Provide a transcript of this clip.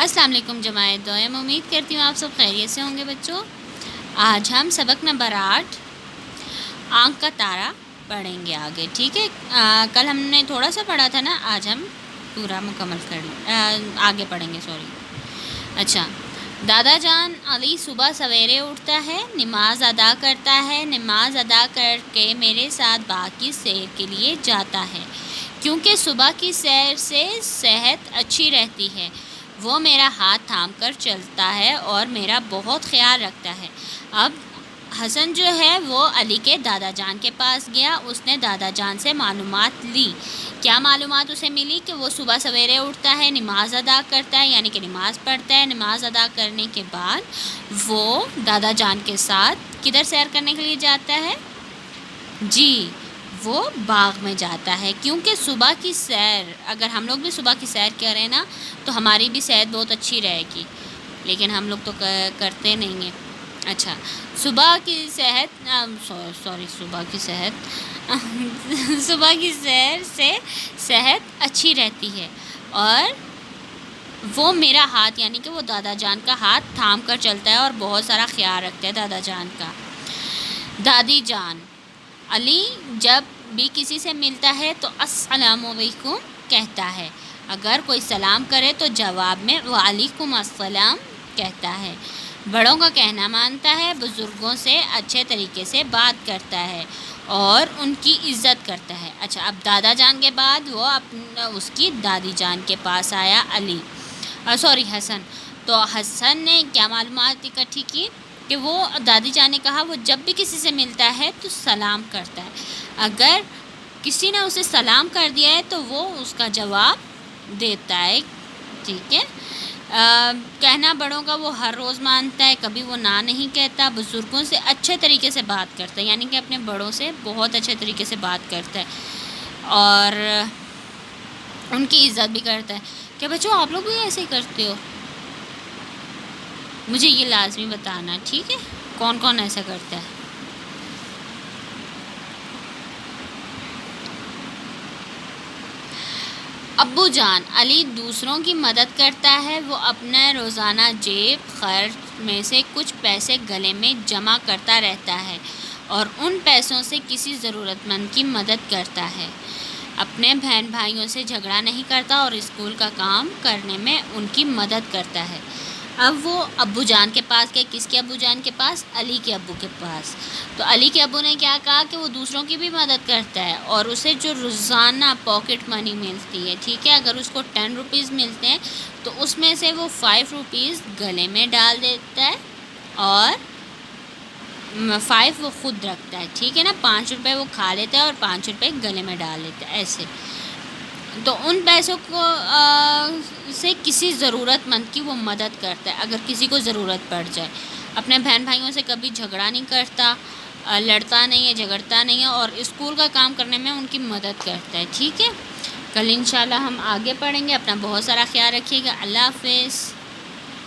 السلام علیکم جماعت دوئم، امید کرتی ہوں آپ سب خیریت سے ہوں گے بچوں۔ آج ہم سبق نمبر 8 آنکھ کا تارا پڑھیں گے آگے، ٹھیک ہے۔ کل ہم نے تھوڑا سا پڑھا تھا نا، آج ہم پورا مکمل آگے پڑھیں گے، اچھا۔ دادا جان علی صبح سویرے اٹھتا ہے، نماز ادا کرتا ہے، نماز ادا کر کے میرے ساتھ باغ کی سیر کے لیے جاتا ہے کیونکہ صبح کی سیر سے صحت اچھی رہتی ہے۔ وہ میرا ہاتھ تھام کر چلتا ہے اور میرا بہت خیال رکھتا ہے۔ اب حسن جو ہے وہ علی کے دادا جان کے پاس گیا، اس نے دادا جان سے معلومات لی۔ کیا معلومات اسے ملی؟ کہ وہ صبح سویرے اٹھتا ہے، نماز ادا کرتا ہے، یعنی کہ نماز پڑھتا ہے، نماز ادا کرنے کے بعد وہ دادا جان کے ساتھ کدھر سیر کرنے کے لیے جاتا ہے؟ جی، وہ باغ میں جاتا ہے کیونکہ صبح کی سیر، اگر ہم لوگ بھی صبح کی سیر کریں نا تو ہماری بھی صحت بہت اچھی رہے گی، لیکن ہم لوگ تو کرتے نہیں ہیں۔ اچھا، صبح کی سیر سے صحت اچھی رہتی ہے اور وہ میرا ہاتھ، یعنی کہ وہ دادا جان کا ہاتھ تھام کر چلتا ہے اور بہت سارا خیال رکھتا ہے دادا جان کا۔ دادی جان علی جب بھی کسی سے ملتا ہے تو السلام علیکم کہتا ہے، اگر کوئی سلام کرے تو جواب میں وعلیکم السلام کہتا ہے۔ بڑوں کا کہنا مانتا ہے، بزرگوں سے اچھے طریقے سے بات کرتا ہے اور ان کی عزت کرتا ہے۔ اچھا، اب دادا جان کے بعد وہ اس کی دادی جان کے پاس آیا حسن۔ تو حسن نے کیا معلومات اکٹھی کی؟ کہ وہ دادی جان نے کہا وہ جب بھی کسی سے ملتا ہے تو سلام کرتا ہے، اگر کسی نے اسے سلام کر دیا ہے تو وہ اس کا جواب دیتا ہے، ٹھیک ہے۔ کہنا بڑوں کا وہ ہر روز مانتا ہے، کبھی وہ نہ نہیں کہتا۔ بزرگوں سے اچھے طریقے سے بات کرتا ہے، یعنی کہ اپنے بڑوں سے بہت اچھے طریقے سے بات کرتا ہے اور ان کی عزت بھی کرتا ہے۔ کیا بچوں آپ لوگ بھی ایسے ہی کرتے ہو؟ مجھے یہ لازمی بتانا، ٹھیک ہے، کون کون ایسا کرتا ہے۔ ابو جان علی دوسروں کی مدد کرتا ہے، وہ اپنا روزانہ جیب خرچ میں سے کچھ پیسے گلے میں جمع کرتا رہتا ہے اور ان پیسوں سے کسی ضرورت مند کی مدد کرتا ہے۔ اپنے بہن بھائیوں سے جھگڑا نہیں کرتا اور اسکول کا کام کرنے میں ان کی مدد کرتا ہے۔ اب وہ ابو جان کے پاس گئے، کس کے ابو جان کے پاس؟ علی کے ابو کے پاس۔ تو علی کے ابو نے کیا کہا کہ وہ دوسروں کی بھی مدد کرتا ہے اور اسے جو روزانہ پاکٹ منی ملتی ہے، ٹھیک ہے، اگر اس کو 10 روپیز ملتے ہیں تو اس میں سے وہ 5 روپیز گلے میں ڈال دیتا ہے اور 5 وہ خود رکھتا ہے، ٹھیک ہے نا۔ 5 روپے وہ کھا لیتا ہے اور 5 روپے گلے میں ڈال لیتا ہے، ایسے۔ تو ان پیسوں کو سے کسی ضرورت مند کی وہ مدد کرتا ہے، اگر کسی کو ضرورت پڑ جائے۔ اپنے بہن بھائیوں سے کبھی جھگڑا نہیں کرتا، لڑتا نہیں ہے، جھگڑتا نہیں ہے اور اسکول کا کام کرنے میں ان کی مدد کرتا ہے، ٹھیک ہے۔ کل انشاءاللہ ہم آگے پڑھیں گے، اپنا بہت سارا خیال رکھیے گا۔ اللہ حافظ۔